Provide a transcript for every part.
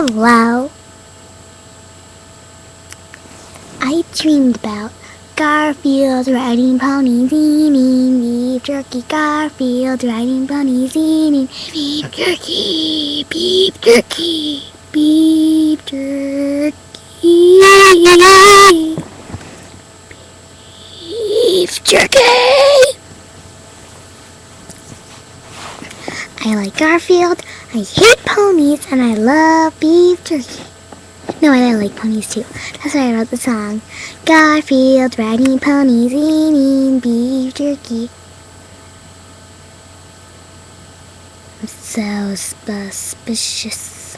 Hello. I dreamed about Garfield riding ponies, eating beef jerky. Garfield riding ponies, eating beef jerky. Beef jerky. Beef jerky. Beef jerky. I like Garfield, I hate ponies, and I love beef jerky. No, I like ponies too. That's why I wrote the song. Garfield riding ponies, eating beef jerky. I'm so suspicious.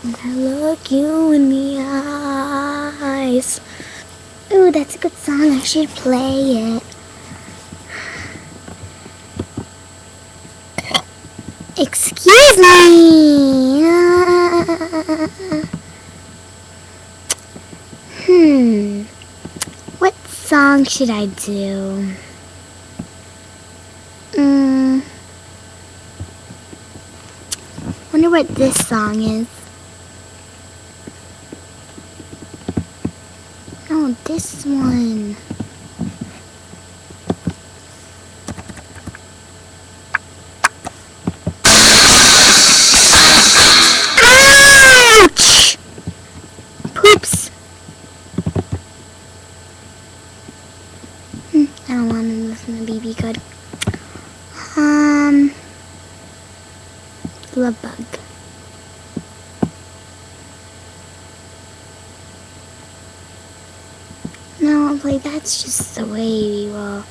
And I look you in the eyes. Ooh, that's a good song. I should play it. Excuse me. What song should I do? Wonder what this song is. Oh, this one. Ouch! Poops. I don't want to listen to BB Good. Love Bug. No, like that's just the way we will.